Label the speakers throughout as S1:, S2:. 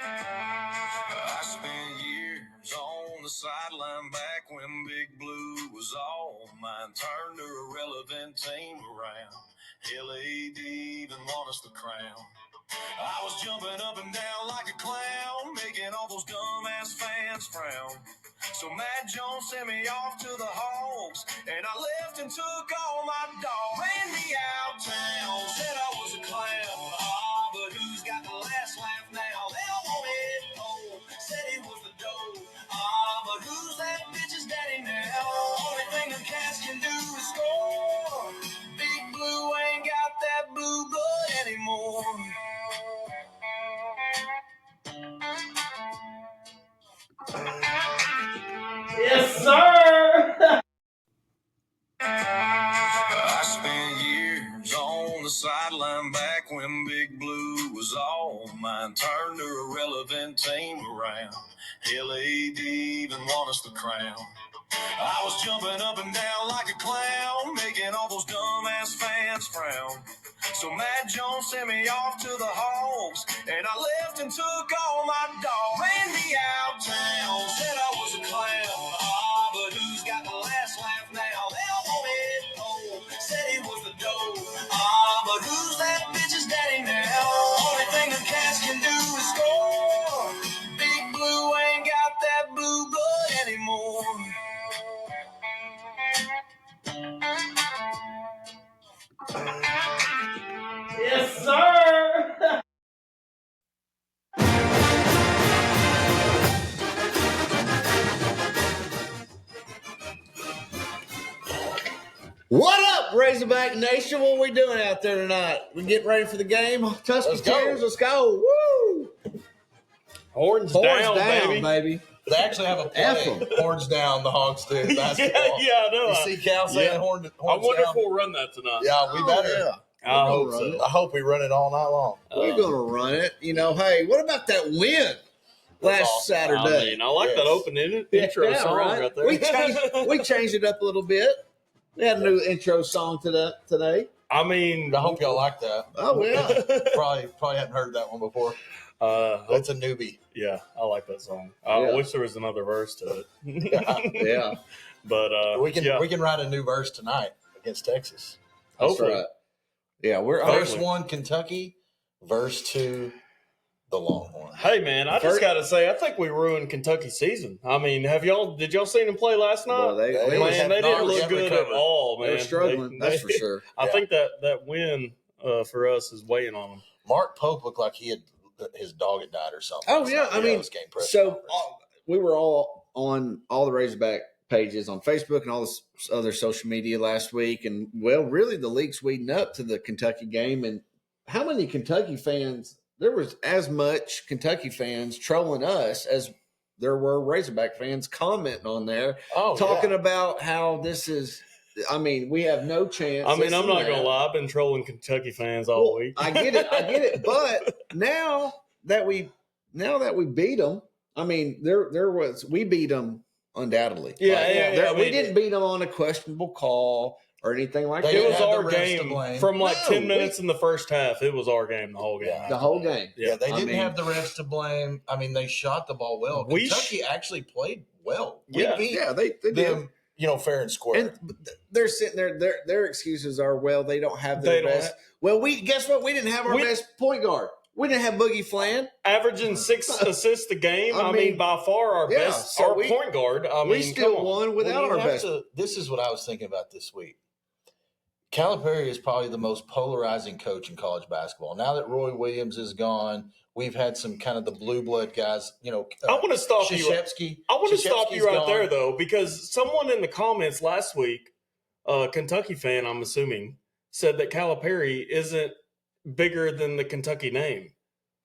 S1: I spent years on the sideline back when Big Blue was all mine. Turned a irrelevant team around. LAD even won us the crown. I was jumping up and down like a clown, making all those dumbass fans frown. So Matt Jones sent me off to the Hogs, and I left and took all my dogs. Ran me out town, said I was a clown. Ah, but who's got the last laugh now? They all wanted home, said it was the dough. Ah, but who's that bitch's daddy now? Only thing them cats can do is score. Big Blue ain't got that blue blood anymore.
S2: Yes, sir.
S1: I spent years on the sideline back when Big Blue was all mine. Turned a irrelevant team around. LAD even won us the crown. I was jumping up and down like a clown, making all those dumbass fans frown. So Matt Jones sent me off to the Hogs, and I left and took all my dogs. Ran me out town, said I was a clown. Ah, but who's got the last laugh now? They all wanted home, said it was the dough. Ah, but who's that bitch's daddy now? Only thing them cats can do is score. Big Blue ain't got that blue blood anymore.
S2: Yes, sir.
S3: What up, Razorback Nation? What we doing out there tonight? We getting ready for the game? Tusketeers, let's go. Woo!
S2: Horns down,
S3: baby.
S4: They actually have a play. Horns down, the Hogs do basketball.
S2: Yeah, I know.
S4: You see Cal saying horns
S2: I wonder
S4: down?
S2: if we'll run that tonight.
S4: Yeah, we better.
S3: Yeah.
S2: I hope so.
S4: I hope we run it all night long.
S3: We're going to run it. You know, hey, what about that win last
S4: awesome.
S3: Saturday?
S2: I like that opening intro song right there.
S3: We changed it up a little bit. We had a new intro song today.
S2: I mean,
S4: I hope y'all like that.
S3: Oh, yeah.
S4: Probably hadn't heard that one before. That's a newbie.
S2: Yeah, I like that song. I wish there was another verse to it.
S3: Yeah.
S2: But
S4: we can write a new verse tonight against Texas.
S2: Hopefully.
S3: Right. Yeah, we're
S4: verse 1 Kentucky, verse 2 the Longhorns.
S2: Hey man, I just got to say, I think we ruined Kentucky's season. I mean, did y'all see them play last night?
S3: Well, they
S2: didn't look good at all, man.
S3: They're struggling, that's for sure.
S2: I think that win for us is weighing on them.
S4: Mark Pope looked like his dog had died or something.
S3: Oh yeah, I mean, so we were all on all the Razorback pages on Facebook and all this other social media last week, and well, really the league's leading up to the Kentucky game. And how many Kentucky fans? There was as much Kentucky fans trolling us as there were Razorback fans commenting on there, talking about how this is. I mean, we have no chance.
S2: I mean, I'm not gonna lie. I've been trolling Kentucky fans all week.
S3: I get it. But now that we beat them, I mean, we beat them undoubtedly.
S2: We
S3: didn't beat them on a questionable call or anything like that.
S2: It was our game from 10 minutes in the first half. It was our game the whole game.
S3: The whole game.
S4: Yeah, they didn't have the refs to blame. I mean, they shot the ball well. Kentucky actually played well. We beat
S3: they
S4: them. Fair and square.
S3: And they're sitting there. Their excuses are, well, they don't have their best. Well, guess what? We didn't have our best point guard. We didn't have Boogie Flan.
S2: Averaging 6 assists a game. I mean, by far our best. So our point guard.
S3: We still won without our best.
S4: This is what I was thinking about this week. Calipari is probably the most polarizing coach in college basketball. Now that Roy Williams is gone, we've had some kind of the blue blood guys. I
S2: want to stop you. I want to stop you right there, though, because someone in the comments last week, a Kentucky fan, I'm assuming, said that Calipari isn't bigger than the Kentucky name.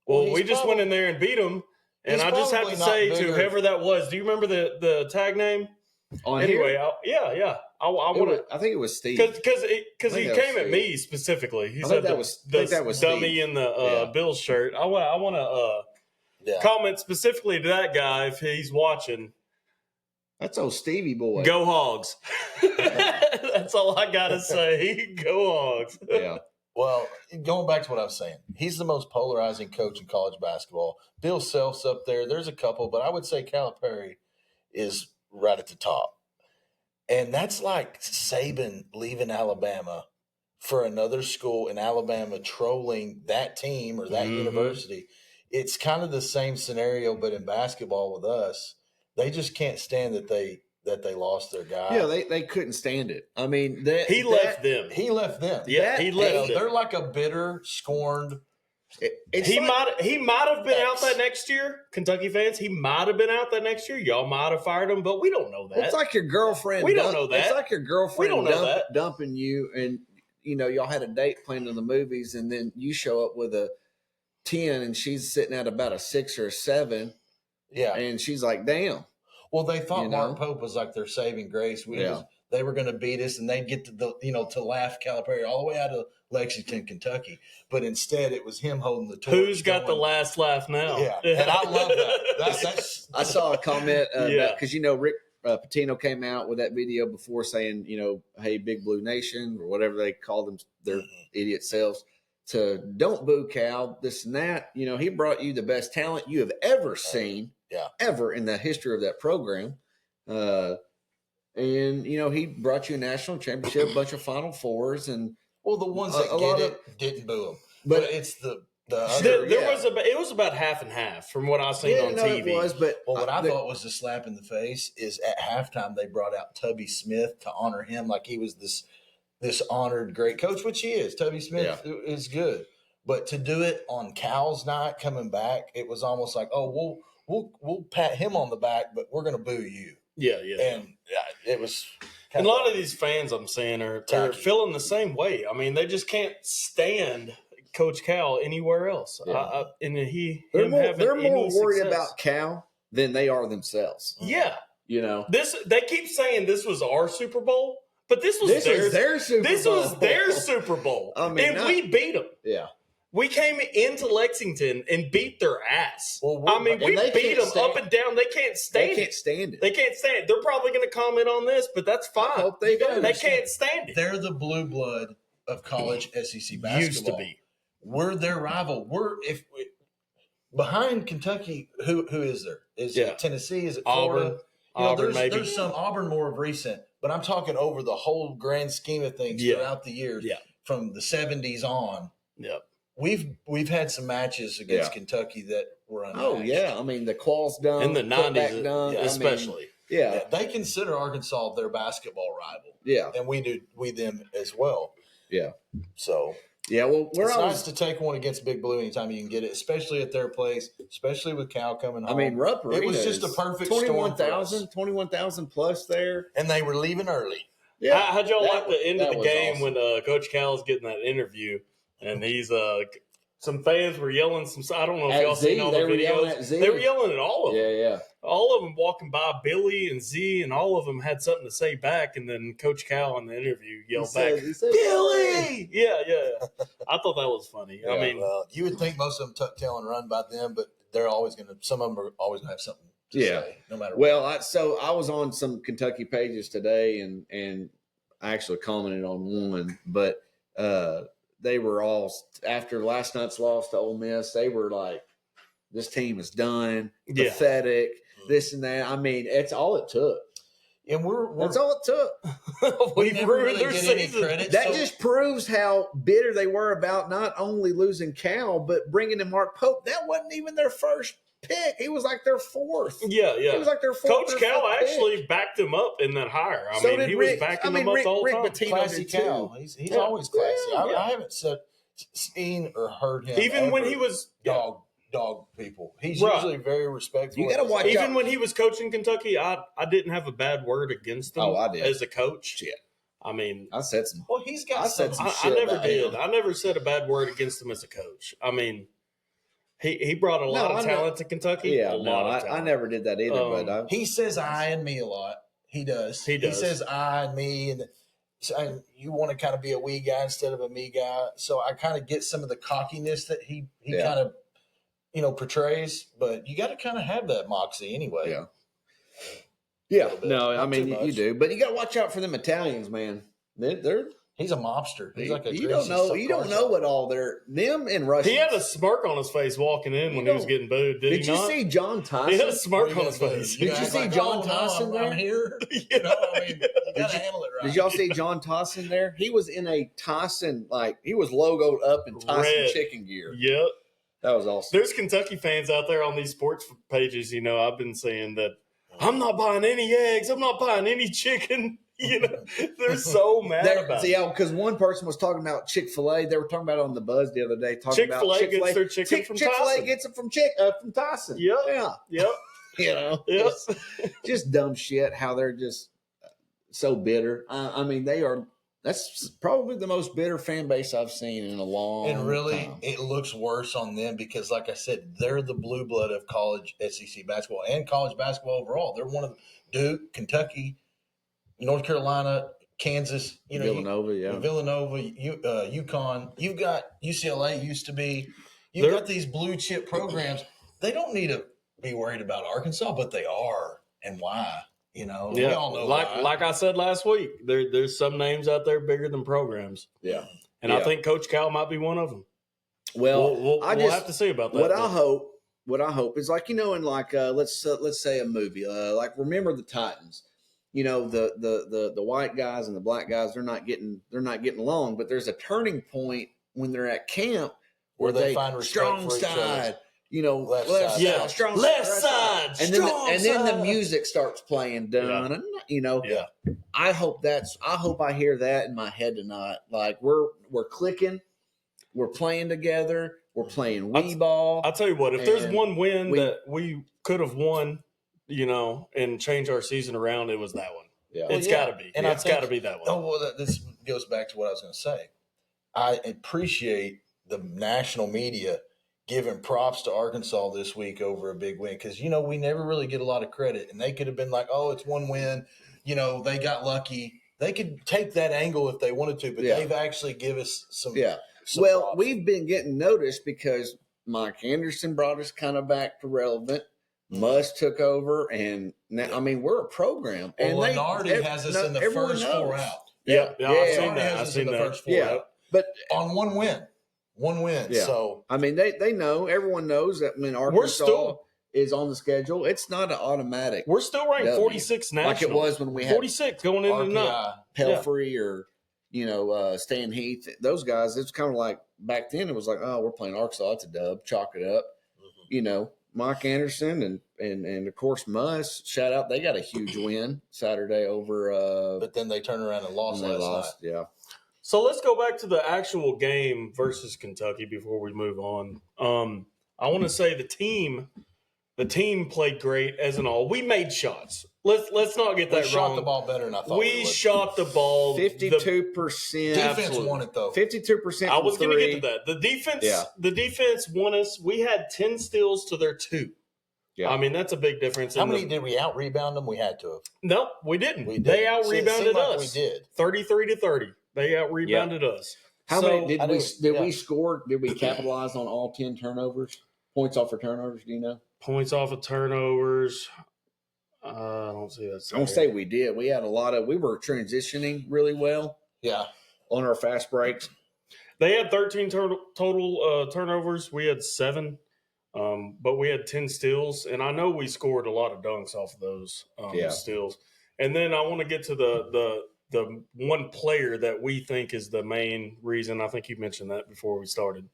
S2: Well, we just went in there and beat them, and I just have to say to whoever that was, do you remember the tag name? Anyway, I want to.
S3: I think it was Steve
S2: because he came at me specifically. He said that was dummy Steve. In the Bills shirt. I want to comment specifically to that guy if he's watching.
S3: That's old Stevie boy.
S2: Go Hogs. That's all I gotta say. Go Hogs.
S3: Yeah.
S4: Well, going back to what I was saying, he's the most polarizing coach in college basketball. Bill Self's up there. There's a couple, but I would say Calipari is right at the top. And that's like Saban leaving Alabama for another school in Alabama, trolling that team or that university. It's kind of the same scenario, but in basketball with us, they just can't stand that they lost their guy.
S3: Yeah, they couldn't stand it. I mean,
S2: he left them.
S4: He left them.
S2: Yeah, he left them.
S4: They're like a bitter, scorned.
S2: He might have been out that next year. Kentucky fans, he might have been out that next year. Y'all might have fired him, but we don't know that.
S3: It's like your girlfriend.
S2: We don't know that.
S3: It's like your girlfriend
S2: we don't know that.
S3: dumping you, and y'all had a date planned in the movies, and then you show up with a 10, and she's sitting at about a 6 or a 7.
S4: Yeah,
S3: and she's like, "Damn."
S4: Well, they thought Mark Pope was like their saving grace. They were going to beat us, and they'd get to laugh Calipari all the way out of Lexington, Kentucky. But instead, it was him holding the torch.
S2: Who's got the last laugh now?
S4: Yeah, and I love that.
S3: I saw a comment because Rick Pitino came out with that video before saying, "Hey, Big Blue Nation," or whatever they call them, their idiot selves, to don't boo Cal, this and that. He brought you the best talent you have ever seen, ever in the history of that program. And he brought you a national championship, a bunch of Final Fours, and
S4: the ones that didn't boo him. But it's the other.
S2: It was about half and half from what I've seen on TV.
S3: It was, but
S4: what I thought was a slap in the face is at halftime they brought out Tubby Smith to honor him like he was this honored great coach, which he is. Tubby Smith is good, but to do it on Cal's night coming back, it was almost like, oh, we'll pat him on the back, but we're going to boo you.
S2: Yeah.
S4: And it was.
S2: And a lot of these fans I'm saying are feeling the same way. I mean, they just can't stand Coach Cal anywhere else.
S3: Yeah.
S2: They're
S3: more worried about Cal than they are themselves.
S2: Yeah.
S3: They
S2: keep saying this was our Super Bowl, but this was their Super Bowl. This was their Super Bowl. We beat them.
S3: Yeah.
S2: We came into Lexington and beat their ass. Well, we beat them up and down. They can't stand it.
S3: They can't stand it.
S2: They can't stand it. They're probably going to comment on this, but that's fine. I hope they do. They can't stand it.
S4: They're the blue blood of college SEC basketball.
S2: Used to be.
S4: We're their rival. Behind Kentucky, who is there? Is it Tennessee? Is it Florida?
S2: Auburn,
S4: there's some Auburn more of recent, but I'm talking over the whole grand scheme of things throughout the years, from the 70s on.
S2: Yep.
S4: We've had some matches against Kentucky that were unmatched.
S3: Oh yeah, I mean the Qualls dunk
S2: in the 90s, especially.
S4: They consider Arkansas their basketball rival.
S3: Yeah,
S4: and we them as well.
S3: Yeah.
S4: So
S3: well,
S4: it's nice to take one against Big Blue anytime you can get it, especially at their place, especially with Cal coming home.
S3: I mean, Rupp
S4: it was just a perfect
S3: 21,000 plus there,
S4: and they were leaving early.
S2: Yeah, how'd y'all like the end of the game when Coach Cal's getting that interview? And he's some fans were yelling I don't know if y'all seen all the videos. They were yelling at all of them.
S3: Yeah.
S2: All of them walking by Billy and Z, and all of them had something to say back. And then Coach Cal in the interview yelled back, Billy! Yeah. I thought that was funny.
S4: Yeah, I mean, you would think most of them tuck tail and run by them, but some of them are always going to have something to say, no matter what.
S3: Well, I was on some Kentucky pages today, and I actually commented on one, but they were all, after last night's loss to Ole Miss, they were like, this team is done, pathetic, this and that. I mean, it's all it took.
S4: And
S3: that's all it took.
S4: We never really get any credit.
S3: That just proves how bitter they were about not only losing Cal, but bringing in Mark Pope. That wasn't even their first pick. He was like their fourth.
S2: Yeah.
S3: He was like their fourth.
S2: Coach Cal actually backed him up in that hire. I mean, he was backing them up the whole time.
S4: Classy Cal. He's always classy. I haven't seen or heard him
S2: even when he was
S4: dog people. He's usually very respectful.
S3: You got to watch
S2: even when he was coaching Kentucky, I didn't have a bad word against him.
S3: I did.
S2: As a coach.
S3: Yeah.
S2: I mean,
S3: I said some.
S4: Well, he's got some.
S2: I never did. I never said a bad word against him as a coach. I mean, he brought a lot of talent to Kentucky.
S3: Yeah, I never did that either. But
S4: he says I and me a lot. He does. He says I and me, and you want to kind of be a we guy instead of a me guy. So I kind of get some of the cockiness that he kind of portrays. But you got to kind of have that moxie anyway.
S3: Yeah. Yeah, no, I mean you do, but you got to watch out for them Italians, man. They're
S4: He's a mobster. He's like a
S3: you don't know what all them and Russians.
S2: He had a smirk on his face walking in when he was getting booed. Did he not?
S3: Did you see John Tyson?
S2: He had a smirk on his face.
S3: Did you see John Tyson there?
S4: I'm here. You know, I mean, you gotta handle it right.
S3: Did y'all see John Tyson there? He was in a Tyson, he was logoed up in Tyson chicken gear.
S2: Yep.
S3: That was awesome.
S2: There's Kentucky fans out there on these sports pages. I've been saying that I'm not buying any eggs. I'm not buying any chicken. They're so mad about it.
S3: Yeah, because one person was talking about Chick-fil-A. They were talking about it on the Buzz the other day.
S2: Chick-fil-A gets their chicken from Tyson.
S3: Chick-fil-A gets it from Tyson.
S2: Yep.
S3: Yeah.
S2: Yep.
S3: Just dumb shit, how they're just so bitter. I mean, that's probably the most bitter fan base I've seen in a long time.
S4: And really, it looks worse on them because, like I said, they're the blue blood of college SEC basketball and college basketball overall. They're one of Duke, Kentucky, North Carolina, Kansas,
S3: Villanova,
S4: UConn. You've got UCLA used to be. You've got these blue chip programs. They don't need to be worried about Arkansas, but they are. And why? We all know why.
S2: Like I said last week, there's some names out there bigger than programs.
S3: Yeah.
S2: And I think Coach Cal might be one of them.
S3: Well,
S2: we'll have to see about that.
S3: What I hope is in let's say a movie, Remember the Titans. The white guys and the black guys, they're not getting along, but there's a turning point when they're at camp where they
S4: find respect
S3: strong
S4: for each
S3: side,
S4: left side,
S2: yeah,
S3: strong
S2: left side,
S3: and then the music starts playing done, I hope I hear that in my head tonight. Like we're clicking, we're playing together, we're playing ball.
S2: I'll tell you what, if there's one win that we could have won, and change our season around, it was that one.
S3: Yeah.
S2: It's got to be. And it's got to be that one.
S4: Oh, well, this goes back to what I was going to say. I appreciate the national media giving props to Arkansas this week over a big win because, we never really get a lot of credit. And they could have been like, oh, it's one win. They got lucky. They could take that angle if they wanted to, but they've actually given us some. Yeah.
S3: Well,
S4: props.
S3: We've been getting noticed because Mike Anderson brought us kind of back to relevant. Muss took over, and now we're a program.
S4: And Lenardi has us in the first four out.
S2: Yeah, I've seen that. I've seen that.
S4: First four out.
S3: But
S4: on one win. Yeah. So
S3: they know. Everyone knows that when Arkansas is on the schedule, it's not an automatic.
S2: We're still ranked 46 national,
S3: like it was when we had
S2: 46 going into the night.
S3: Pelfrey or Stan Heath. Those guys. It's kind of like back then. It was like, oh, we're playing Arkansas. It's a dub. Chalk it up. Mike Anderson and of course Muss, shout out, they got a huge win Saturday over
S4: but then they turned around and lost last night.
S3: Yeah.
S2: So let's go back to the actual game versus Kentucky before we move on. I want to say the team played great as an all. We made shots. Let's not get that wrong. We
S4: shot the ball better than I thought.
S2: We shot the ball
S3: 52%.
S4: Defense won it though.
S3: 52%.
S2: I was going to get to that. The defense won us. We had 10 steals to their 2. Yeah. That's a big difference.
S4: How many did we out rebound them? We had to have.
S2: No, we didn't. They out rebounded us.
S4: We did
S2: 33-30. They out rebounded us.
S3: How many did we score? Did we capitalize on all 10 turnovers? Points off of turnovers? Do you know?
S2: Points off of turnovers. I don't see that.
S3: I don't say we did. We had we were transitioning really well.
S4: Yeah.
S3: On our fast breaks.
S2: They had 13 total turnovers. We had 7. But we had 10 steals, and I know we scored a lot of dunks off of those steals. And then I want to get to the one player that we think is the main reason. I think you mentioned that before we started.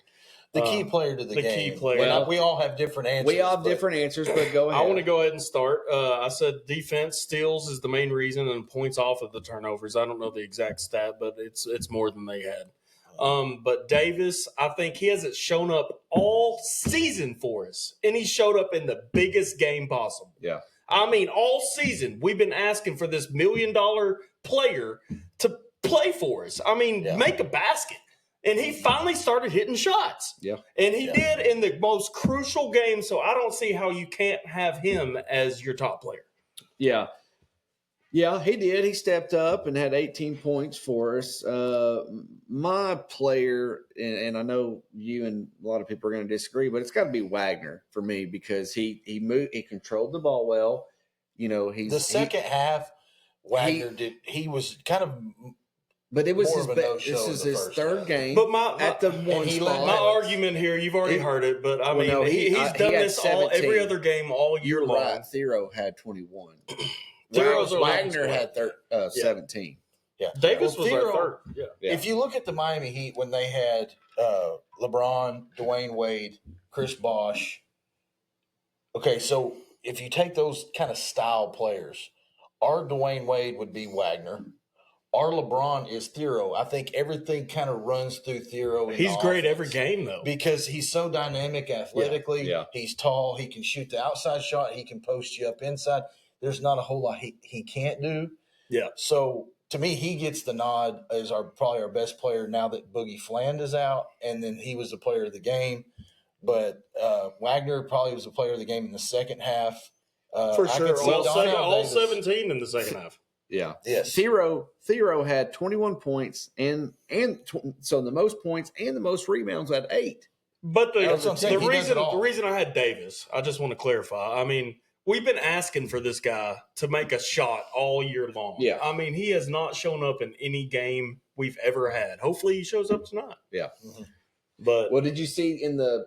S4: The key player to the game.
S2: The key player.
S4: Well, we all have different answers.
S3: We all have different answers, but go ahead.
S2: I want to go ahead and start. I said defense, steals is the main reason, and points off of the turnovers. I don't know the exact stat, but it's more than they had. But Davis, I think he hasn't shown up all season for us, and he showed up in the biggest game possible.
S3: Yeah.
S2: All season we've been asking for this $1 million player to play for us. Make a basket. And he finally started hitting shots.
S3: Yeah.
S2: And he did in the most crucial game, so I don't see how you can't have him as your top player.
S3: Yeah. Yeah, he did. He stepped up and had 18 points for us. My player, and I know you and a lot of people are going to disagree, but it's got to be Wagner for me because he moved, he controlled the ball well.
S4: The second half, Wagner he was kind of
S3: But it was
S4: more
S3: his
S4: of a no-show
S3: this
S4: in
S3: is
S4: the
S3: his
S4: first
S3: third
S4: half.
S3: game.
S2: But my
S3: at the one spot.
S2: my argument here, you've already heard it, but I mean, he's done this every other game all year long.
S3: Right. Theo had 21.
S2: Thero's
S3: Wagner had 17.
S4: Yeah.
S2: Davis was
S4: Theo,
S2: our third. Yeah.
S4: If you look at the Miami Heat when they had LeBron, Dwayne Wade, Chris Bosh. Okay, so if you take those kind of style players, our Dwayne Wade would be Wagner. Our LeBron is Theo. I think everything kind of runs through Theo.
S2: He's great every game, though.
S4: Because he's so dynamic athletically.
S3: Yeah.
S4: He's tall. He can shoot the outside shot. He can post you up inside. There's not a whole lot he can't do.
S2: Yeah.
S4: So, to me, he gets the nod as probably our best player now that Boogie Fland is out, and then he was the player of the game. But Wagner probably was the player of the game in the second half.
S2: For sure. All
S4: Davis,
S2: 17 in the second half.
S3: Yeah.
S4: Yes.
S3: Theo had 21 points so the most points and the most rebounds at 8.
S2: But the
S4: reason
S2: I had Davis, I just want to clarify. I mean, we've been asking for this guy to make a shot all year long.
S3: Yeah.
S2: I mean, he has not shown up in any game we've ever had. Hopefully he shows up tonight.
S3: Yeah.
S2: Mm-hmm. But
S3: what did you see in the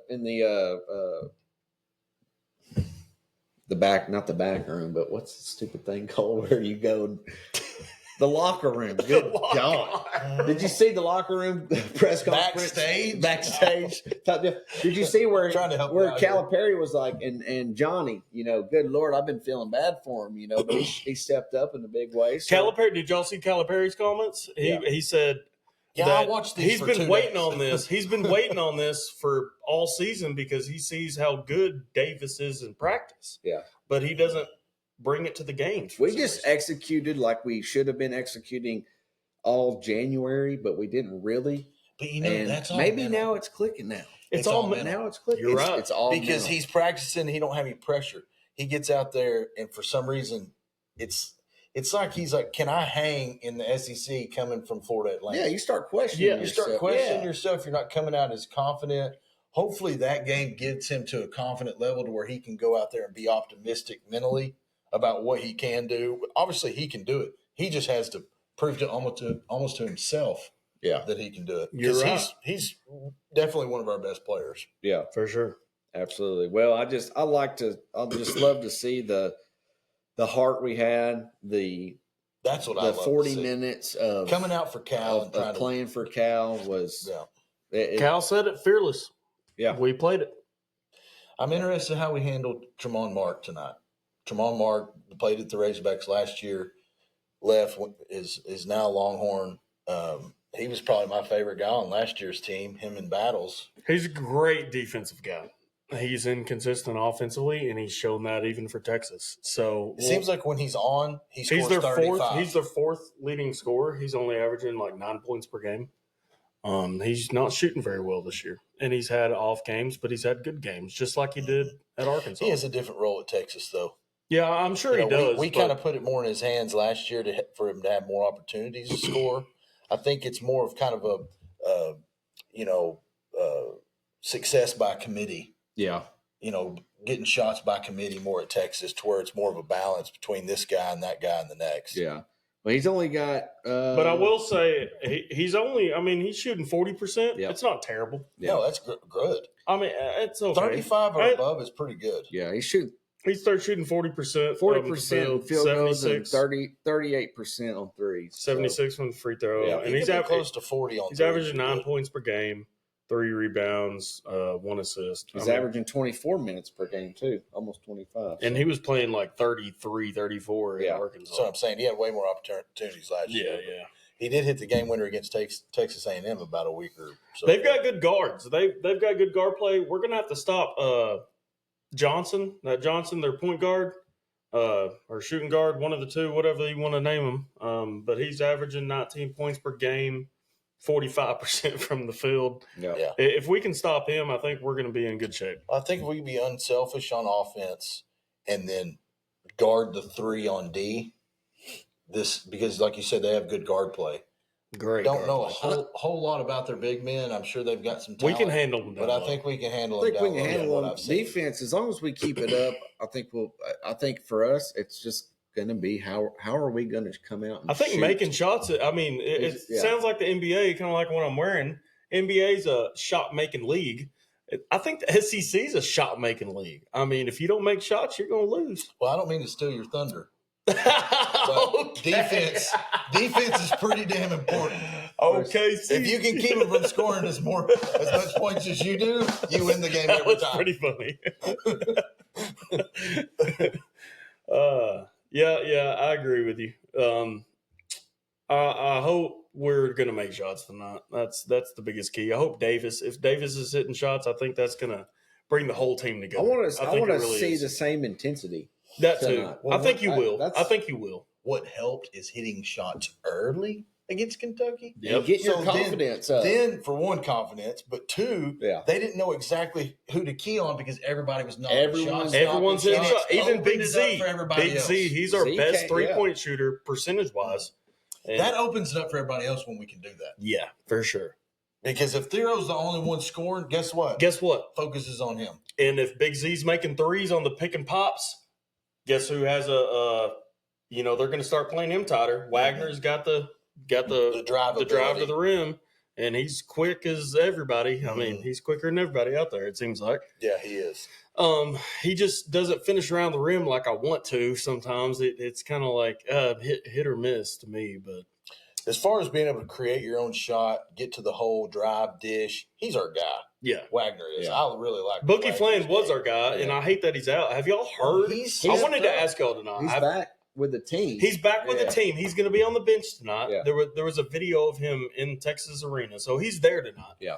S3: back, not the back room, but what's the stupid thing called where you go? The locker room. Good God. Did you see the locker room press conference? Backstage. Did you see where Calipari was like, and Johnny, good Lord, I've been feeling bad for him, but he stepped up in a big way. So.
S2: Calipari, did y'all see Calipari's comments? He said,
S4: I watched these.
S2: He's been waiting on this. He's been waiting on this for all season because he sees how good Davis is in practice.
S3: Yeah.
S2: But he doesn't bring it to the games.
S3: We just executed like we should have been executing all January, but we didn't really.
S4: But
S3: that's all maybe mental. Now it's clicking now.
S2: It's all mental.
S3: Now it's clicking.
S2: You're right.
S3: It's all
S4: because
S3: mental.
S4: He's practicing. He don't have any pressure. He gets out there, and for some reason, it's like he's like, can I hang in the SEC coming from Florida Atlantic?
S3: Yeah, you start questioning yourself.
S4: You start questioning yourself. You're not coming out as confident. Hopefully that game gets him to a confident level to where he can go out there and be optimistic mentally about what he can do. Obviously, he can do it. He just has to prove to almost to himself that he can do it.
S2: You're right.
S4: He's definitely one of our best players.
S3: Yeah,
S2: for sure.
S3: Absolutely. Well, I just love to see the heart we had,
S4: that's what I love
S3: 40 minutes of
S4: coming out for Cal
S3: of playing for Cal was
S2: Cal said it, fearless.
S3: Yeah,
S2: we played it.
S4: I'm interested how we handled Tremont Mark tonight. Tremont Mark played at the Razorbacks last year, left, is now Longhorn. He was probably my favorite guy on last year's team, him in battles.
S2: He's a great defensive guy. He's inconsistent offensively, and he's shown that even for Texas. So
S4: it seems like when he's on, he's their
S2: 35. He's their fourth leading scorer. He's only averaging like 9 points per game. He's not shooting very well this year, and he's had off games, but he's had good games, just like he did at Arkansas.
S4: He has a different role at Texas, though.
S2: Yeah, I'm sure he does.
S4: We kind of put it more in his hands last year for him to have more opportunities to score. I think it's more of kind of a, success by committee.
S3: Yeah.
S4: Getting shots by committee more at Texas to where it's more of a balance between this guy and that guy and the next.
S3: Yeah. Well, he's only got
S2: but I will say he's shooting 40%. Yep. It's not terrible.
S4: Yeah. No, that's good.
S2: I mean, it's okay.
S4: 35 or above is pretty good.
S3: Yeah, he starts shooting
S2: 40%.
S3: 40% field goals and 38% on threes.
S2: 76 from the free throw.
S4: Yeah, and he's close to 40 on
S2: threes. He's averaging 9 points per game. 3 rebounds, 1 assist.
S3: He's averaging 24 minutes per game, too. Almost 25.
S2: And he was playing like 33, 34 in Arkansas.
S4: That's what I'm saying. He had way more opportunities last year.
S2: Yeah.
S4: He did hit the game winner against Texas A&M about a week or so.
S2: They've got good guards. They've got good guard play. We're going to have to stop Johnson, their point guard, or shooting guard, one of the two, whatever you want to name him. But he's averaging 19 points per game. 45% from the field.
S4: Yeah.
S2: If we can stop him, I think we're going to be in good shape.
S4: I think if we can be unselfish on offense and then guard the 3 on D, because like you said, they have good guard play.
S2: Great.
S4: Don't know a whole lot about their big men. I'm sure they've got some talent.
S2: We can handle them.
S4: But I think we can handle them.
S3: I think we can handle them. Defense, as long as we keep it up, I think for us, it's just going to be? How are we going to come out? And
S2: I think
S3: shoot?
S2: making shots. I mean, it sounds like the NBA, kind of like what I'm wearing. NBA's a shot making league. I think the SEC is a shot making league. I mean, if you don't make shots, you're going to lose.
S4: Well, I don't mean to steal your thunder. But
S2: Okay.
S4: defense is pretty damn important.
S2: Okay,
S4: if you can keep them from scoring as much points as you do, you win the game
S2: that
S4: every
S2: was
S4: time.
S2: pretty funny. Yeah, I agree with you. I hope we're going to make shots tonight. That's the biggest key. I hope if Davis is hitting shots, I think that's going to bring the whole team together.
S3: I want to
S2: really
S3: see
S2: is.
S3: the same intensity.
S2: That too.
S3: tonight.
S2: I think you will. I think you will.
S4: What helped is hitting shots early against Kentucky.
S3: Yep. And getting your confidence up.
S4: Then, for one, confidence, but two, they didn't know exactly who to key on because everybody was knocking shots.
S2: Everyone's hitting shots. Even Big Z.
S4: Big
S2: Z, he's our best three-point shooter percentage-wise.
S4: And that opens it up for everybody else when we can do that.
S2: Yeah, for sure.
S4: Because if Thero's the only one scoring, guess what? Focuses on him.
S2: And if Big Z's making threes on the pick and pops, guess who has they're going to start playing him tighter. Wagner's got the drive to the rim, and he's quick as everybody. I mean, he's quicker than everybody out there, it seems like.
S4: Yeah, he is.
S2: He just doesn't finish around the rim like I want to. Sometimes it's kind of like hit or miss to me. But
S4: as far as being able to create your own shot, get to the hole, drive, dish, he's our guy.
S2: Yeah,
S4: Wagner is. I really like
S2: Bookie Fland was our guy, and I hate that he's out. Have y'all heard? I wanted to ask y'all tonight.
S3: He's back with the team.
S2: He's back with the team. He's going to be on the bench tonight. Yeah. There was a video of him in Texas Arena, so he's there tonight.
S3: Yeah.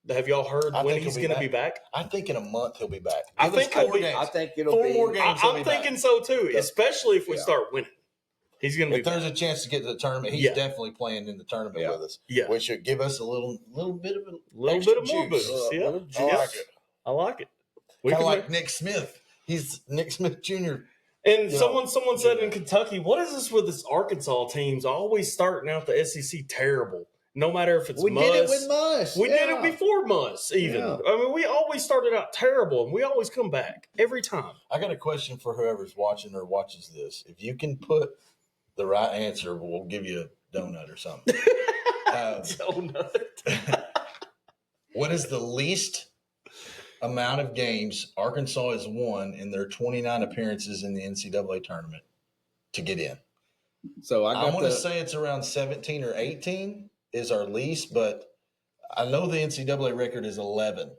S2: Have y'all heard when he's going to be back?
S4: I think in a month he'll be back.
S2: I think it'll be.
S3: I think it'll
S4: four
S3: be.
S4: More games.
S2: I'm thinking so too, especially if we start winning. He's going to be.
S4: If there's a chance to get to the tournament, he's definitely playing in the tournament with us.
S2: Yeah,
S4: which should give us a little bit of
S2: more boost. Yeah, I like it.
S4: Kind of like Nick Smith. He's Nick Smith Jr.
S2: And someone said in Kentucky, what is this with this Arkansas teams always starting out the SEC terrible? No matter if it's
S3: we did it with Muss.
S2: We did it before Muss, even. Yeah. I mean, we always started out terrible, and we always come back every time.
S4: I got a question for whoever's watching or watches this. If you can put the right answer, we'll give you a donut or something.
S2: Donut.
S4: What is the least amount of games Arkansas has won in their 29 appearances in the NCAA tournament to get in?
S3: So
S4: I want to say it's around 17 or 18 is our least, but I know the NCAA record is 11.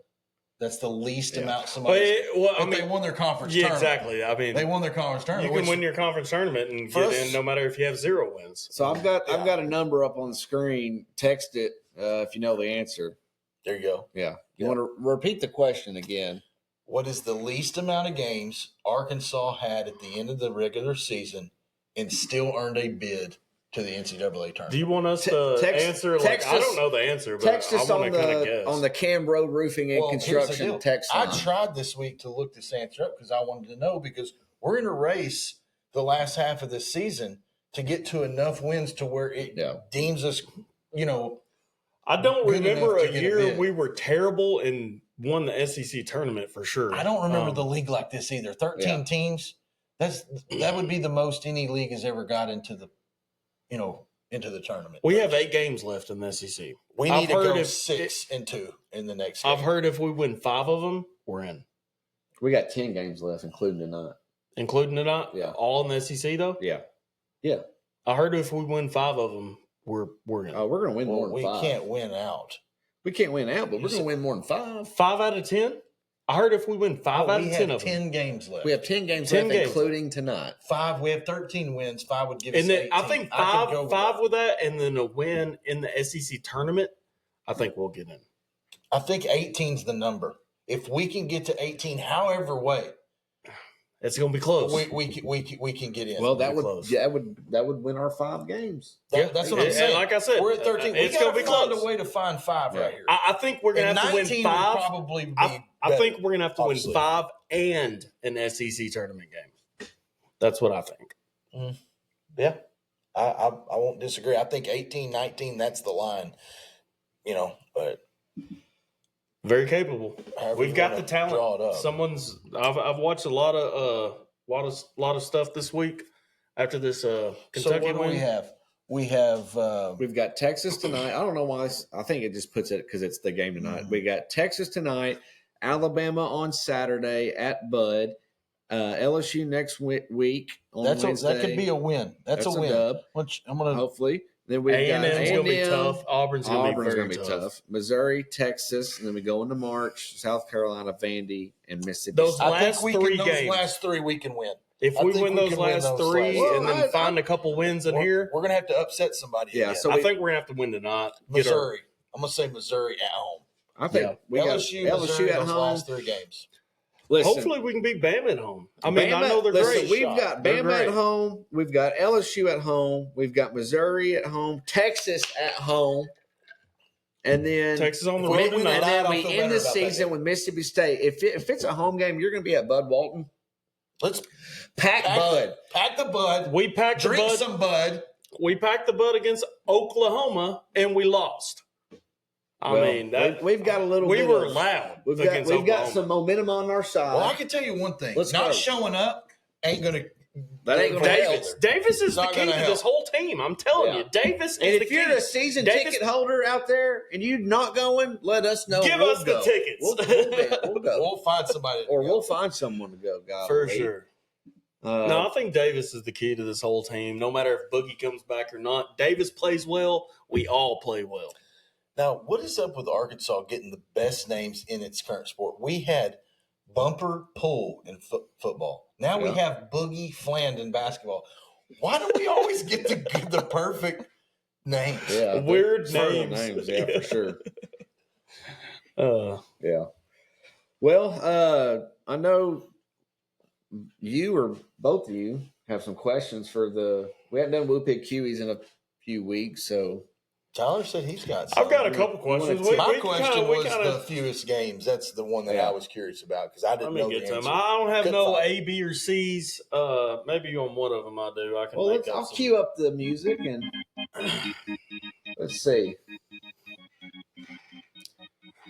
S4: That's the least amount somebody. They won their conference tournament.
S2: Exactly. I mean,
S4: they won their conference tournament.
S2: You can win your conference tournament and get in no matter if you have 0 wins.
S3: So I've got a number up on the screen. Text it if you know the answer.
S4: There you go.
S3: Yeah. You want to repeat the question again?
S4: What is the least amount of games Arkansas had at the end of the regular season and still earned a bid to the NCAA tournament?
S2: Do you want us to answer? I don't know the answer, but
S3: text us
S2: I want to kind of guess.
S3: On the Cam Road Roofing and Construction text line.
S4: I tried this week to look this answer up because I wanted to know, because we're in a race the last half of this season to get to enough wins to where it deems us,
S2: I don't remember a year we were terrible and won the SEC tournament for sure.
S4: I don't remember the league like this either. 13 teams. That would be the most any league has ever got into the tournament.
S2: We have 8 games left in the SEC.
S4: We need to go 6-2 in the next game.
S2: I've heard if we win 5 of them, we're in.
S3: We got 10 games left, including tonight.
S2: Including tonight?
S3: Yeah.
S2: All in the SEC though?
S3: Yeah. Yeah.
S2: I heard if we win 5 of them, we're in.
S3: Oh, we're going to win more than 5.
S4: We can't win out.
S3: We can't win out, but we're going to win more than 5.
S2: 5 out of 10? I heard if we win 5 out of 10 of them.
S4: 10 games left.
S3: We have 10 games left, including tonight.
S4: 5. We have 13 wins. 5 would give us 18.
S2: I think 5 with that, and then a win in the SEC tournament, I think we'll get in.
S4: I think 18's the number. If we can get to 18, however way,
S2: it's going to be close.
S4: We can get in.
S3: Well, that would win our 5 games.
S4: That's what I'm saying.
S2: Like I said,
S4: we're at 13.
S2: It's going to be close.
S4: Find a way to find 5 right here.
S2: I think we're going to have to win 5.
S4: Probably be
S2: I think we're going to have to win 5 and an SEC tournament game. That's what I think.
S4: Mm-hmm. Yeah, I won't disagree. I think 18, 19, that's the line. But
S2: very capable. We've got the talent. I've watched a lot of lot of stuff this week after this Kentucky
S4: So what do
S2: win.
S4: we have?
S3: We've got Texas tonight. I don't know why. I think it just puts it because it's the game tonight. We got Texas tonight, Alabama on Saturday at Bud, LSU next week on Wednesday.
S4: That could be a win. That's a win.
S3: Dub.
S4: I'm gonna
S3: Hopefully. Then we've got
S2: A&M's going to be
S3: A&M.
S2: tough. Auburn's going to be very tough.
S3: Missouri, Texas, and then we go into March, South Carolina, Vandy, and Mississippi
S2: Those
S3: State.
S2: last three games.
S4: Those last three we can win.
S2: If we win those last three and then find a couple wins in here,
S4: we're going to have to upset somebody.
S3: Yeah,
S4: again.
S3: so
S2: I think we're going to have to win tonight.
S4: Missouri. I'm going to say Missouri at home.
S3: I think we got LSU at
S4: those
S3: home.
S4: last three games.
S3: Listen,
S2: Hopefully we can beat Bama at home. I mean, I know they're
S3: listen,
S2: great.
S3: We've got Bama at home. We've got LSU at home. We've got Missouri at home. Texas at home. And then
S2: Texas on the road tonight.
S3: And then we end the season with Mississippi State. If it's a home game, you're going to be at Bud Walton.
S4: Let's
S3: pack Bud.
S4: Pack the Bud.
S2: We packed the Bud.
S4: Drink some Bud.
S2: We packed the Bud against Oklahoma, and we lost. I mean,
S3: we've got a little.
S2: We were loud.
S3: We've got some momentum on our side.
S4: Well, I can tell you one thing: not showing up ain't gonna.
S3: That ain't gonna help.
S2: Davis is the key to this whole team. I'm telling you, Davis is the key.
S3: And if you're a season ticket holder out there and you're not going, let us know.
S2: Give us the tickets.
S3: We'll go.
S4: We'll find somebody,
S3: we'll find someone to go.
S2: For sure. No, I think Davis is the key to this whole team. No matter if Boogie comes back or not, Davis plays well. We all play well.
S4: Now, what is up with Arkansas getting the best names in its current sport? We had Bumper Pool in football. Now we have Boogie Fland in basketball. Why do we always get the perfect names?
S3: Yeah,
S2: weird names.
S3: Yeah, for sure.
S2: Yeah.
S3: Well, I know you or both of you have some questions for we haven't done Woo Pig Kiwis in a few weeks, so.
S4: Tyler said he's got some.
S2: I've got a couple questions.
S4: My question was the fewest games. That's the one that I was curious about because I didn't know the answer.
S2: I don't have A, B, or C's. Maybe on one of them I do. I can.
S3: Well, I'll cue up the music and let's see.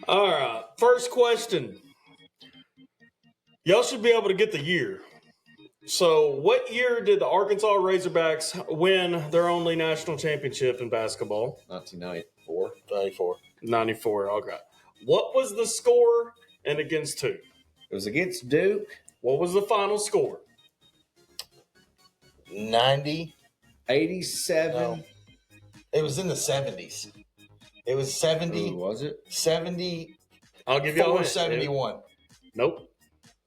S2: All right. First question. Y'all should be able to get the year. So, what year did the Arkansas Razorbacks win their only national championship in basketball?
S3: 1994.
S2: 94, okay. What was the score and against who?
S3: It was against Duke.
S2: What was the final score?
S4: 90.
S3: 87.
S4: No. It was in the 70s. It was 70.
S3: Was it?
S4: 70.
S2: I'll give you all
S4: 71.
S2: Nope.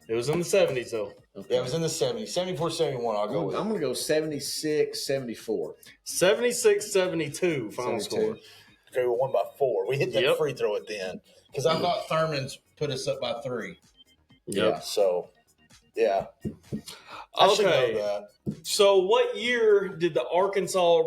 S2: It was in the 70s, though.
S4: Okay. Yeah, it was in the 70s. 74, 71, I'll go with.
S3: I'm going to go 76, 74.
S2: 76, 72 final score.
S4: Okay, we won by 4. We hit that free throw at the end. Because I thought Thurman's put us up by 3.
S2: Yep.
S4: Yeah, so, yeah. I should know that.
S2: So what year did the Arkansas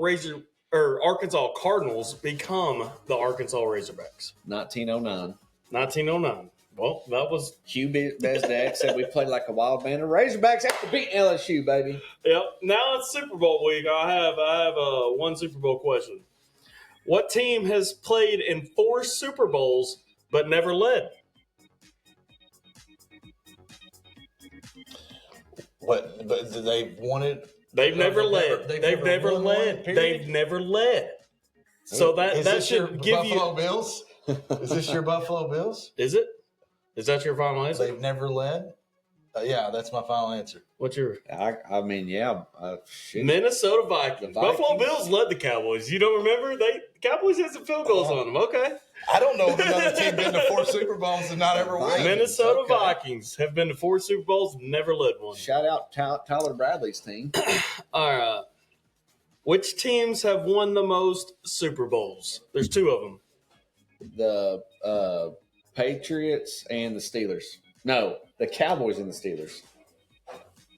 S2: Cardinals become the Arkansas Razorbacks?
S3: 1909.
S2: 1909. Well, that was
S3: Hugh Bezdak said we played like a wild man. The Razorbacks have to beat LSU, baby.
S2: Yep. Now it's Super Bowl week. I have one Super Bowl question. What team has played in 4 Super Bowls but never led?
S4: What? But they've won it.
S2: They've never led. They've never led. They've never led. So that should give you
S4: Buffalo Bills. Is this your Buffalo Bills?
S2: Is it? Is that your final answer?
S4: They've never led? Yeah, that's my final answer.
S2: What's your?
S3: I mean, yeah.
S2: Minnesota Vikings. Buffalo Bills led the Cowboys. You don't remember? The Cowboys had some field goals on them. Okay.
S4: I don't know if another team been to 4 Super Bowls and not ever won.
S2: Minnesota Vikings have been to 4 Super Bowls and never led one.
S3: Shout out Tyler Bradley's team.
S2: All right. Which teams have won the most Super Bowls? There's 2 of them.
S3: The Patriots and the Steelers. No, the Cowboys and the Steelers.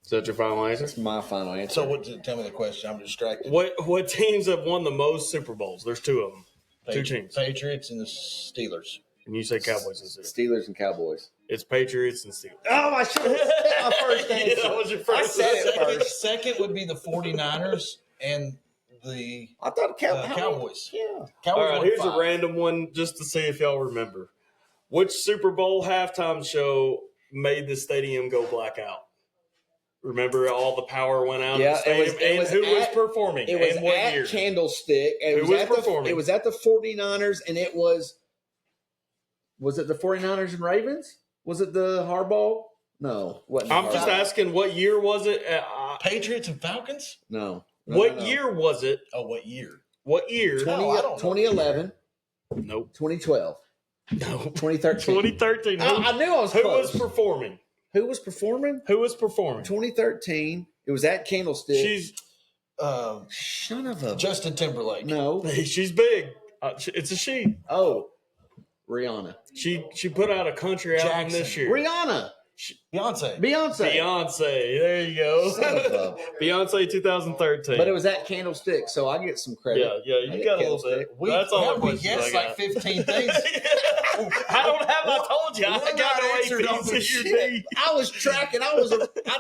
S2: Is that your final answer?
S3: That's my final answer.
S4: So tell me the question. I'm distracted.
S2: What teams have won the most Super Bowls? There's 2 of them. 2 teams.
S4: Patriots and the Steelers.
S2: And you say Cowboys and Steelers.
S3: Steelers and Cowboys.
S2: It's Patriots and Steelers.
S3: Oh, I should have said my first answer.
S2: Yeah, that was your first.
S3: I said it first.
S4: Second would be the 49ers and the
S3: I thought
S4: Cowboys.
S3: Yeah.
S2: All right, here's a random one just to see if y'all remember. Which Super Bowl halftime show made the stadium go blackout? Remember, all the power went out
S3: Yeah,
S2: of the stadium.
S3: was
S2: who was
S3: at-
S2: performing?
S3: It was
S2: and what
S3: at
S2: year?
S3: Candlestick. And
S2: Who was performing?
S3: It was at the 49ers, and it was it the 49ers and Ravens? Was it the Harbaugh? No.
S2: I'm just asking, what year was it?
S4: Patriots and Falcons?
S3: No.
S2: What year was it?
S4: Oh, what year?
S2: What year?
S3: 2011.
S2: Nope.
S3: 2012.
S2: No.
S3: 2013.
S2: 2013.
S3: I knew I was
S2: Who
S3: close.
S2: was performing?
S3: Who was performing? 2013. It was at Candlestick.
S2: She's
S3: son of a
S4: Justin Timberlake.
S3: no.
S2: she's big. It's a she.
S3: Oh, Rihanna.
S2: She put out a country album
S4: Jackson.
S2: this year.
S3: Rihanna.
S4: Beyonce.
S2: Beyonce. There you go.
S3: Son of a-
S2: Beyonce 2013.
S3: But it was at Candlestick, so I get some credit.
S2: Yeah, you got a little bit. That's all the
S4: we
S2: questions
S4: guessed
S2: I
S4: like
S2: got.
S4: 15 things.
S2: I don't have. I told you. I
S4: We're
S2: got
S4: not
S2: away
S4: answered on
S2: piece
S4: the
S2: of
S4: shit.
S3: I was tracking. I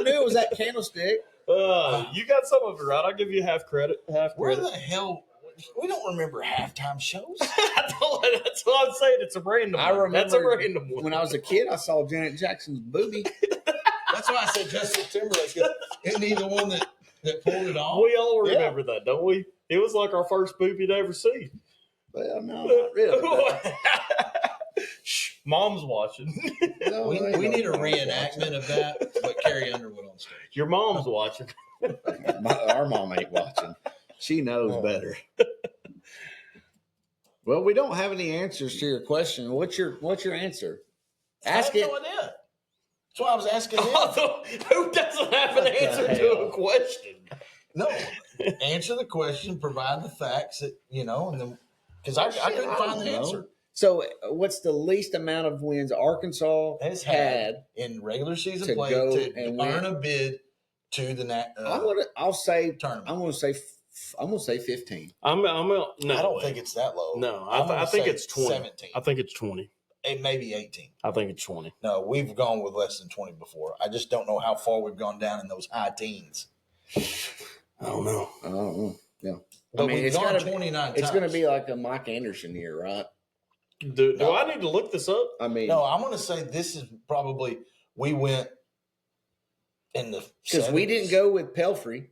S3: knew it was at Candlestick.
S2: You got some of it right. I'll give you half credit.
S4: Where the hell? We don't remember halftime shows.
S2: That's what I'm saying. It's a random
S3: I
S2: one.
S3: remember
S2: That's a random one.
S3: when I was a kid, I saw Janet Jackson's booby.
S4: That's why I said Justin Timberlake. Isn't he the one that pulled it off?
S2: We all remember that, don't we? It was like our first boob you'd ever see.
S3: Well, no, not really.
S2: Shh, Mom's watching.
S3: No,
S4: We need a reenactment of that, but Carrie Underwood on stage.
S2: Your mom's watching.
S3: Our mom ain't watching. She knows better. Well, we don't have any answers to your question. What's your answer? Ask
S4: I
S3: it.
S4: have no idea. That's why I was asking him.
S2: Who doesn't have an
S3: What the
S2: answer to
S3: hell?
S2: a question?
S4: No, answer the question, provide the facts that and then because I couldn't find the answer.
S3: So, what's the least amount of wins Arkansas
S4: Has
S3: had?
S4: in regular season
S3: to
S4: play
S3: go
S4: to
S3: and
S4: earn
S3: win.
S4: a bid to the
S3: I'll say
S4: tournament.
S3: I'm gonna say 15.
S2: No,
S4: I don't think it's that low.
S2: No,
S4: I'm gonna
S2: I think
S4: say
S2: it's 20.
S4: 17.
S2: I think it's 20.
S4: Maybe 18.
S2: I think it's 20.
S4: No, we've gone with less than 20 before. I just don't know how far we've gone down in those high teens.
S2: I don't know.
S3: I don't know. Yeah.
S4: But
S3: mean,
S4: we've
S3: it's
S4: gone
S3: gotta be-
S4: 29
S3: It's
S4: times.
S3: going to be like a Mike Anderson year, right?
S2: Do I need to look this up?
S3: I mean,
S4: No, I'm going to say this is probably we went in the
S3: because we
S4: 70s.
S3: didn't go with Pelfrey.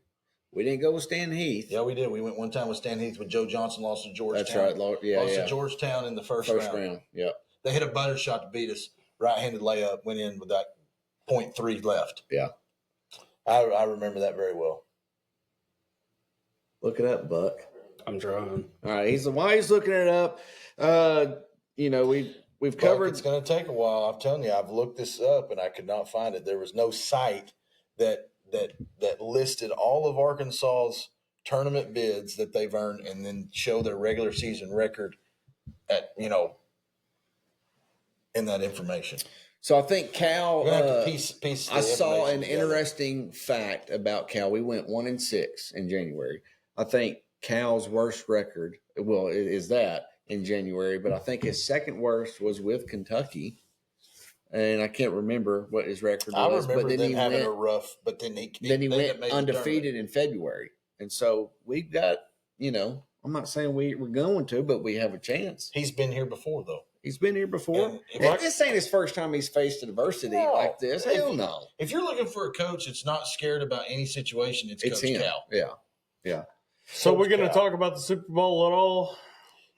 S3: We didn't go with Stan Heath.
S4: Yeah, we did. We went one time with Stan Heath, with Joe Johnson lost to Georgetown.
S3: That's right. Yeah,
S4: lost
S3: yeah.
S4: to Georgetown in the first round.
S3: Yeah.
S4: They hit a butter shot to beat us. Right-handed layup, went in with that 0.3 left.
S3: Yeah.
S4: I remember that very well.
S3: Look it up, Buck.
S2: I'm trying.
S3: All right. While he's looking it up, we've covered.
S4: It's going to take a while. I'm telling you, I've looked this up and I could not find it. There was no site that listed all of Arkansas's tournament bids that they've earned and then show their regular season record at in that information.
S3: So I think Cal.
S4: We're gonna have to piece
S3: I
S4: the
S3: saw an
S4: information together.
S3: interesting fact about Cal. We went 1-6 in January. I think Cal's worst record, is that in January, but I think his second worst was with Kentucky. And I can't remember what his record
S4: I
S3: was.
S4: remember
S3: But then
S4: them
S3: he
S4: having
S3: went,
S4: a rough, but then he
S3: then he
S4: they
S3: went
S4: made the
S3: undefeated in February. And so we've got, I'm not saying we're going to, but we have a chance.
S4: He's been here before, though.
S3: He's been here before.
S4: And
S3: This ain't his first time he's faced adversity like this. Hell no.
S4: If you're looking for a coach that's not scared about any situation, it's Coach
S3: him.
S4: Cal.
S3: Yeah.
S2: So we're going to
S4: Cal.
S2: talk about the Super Bowl at all?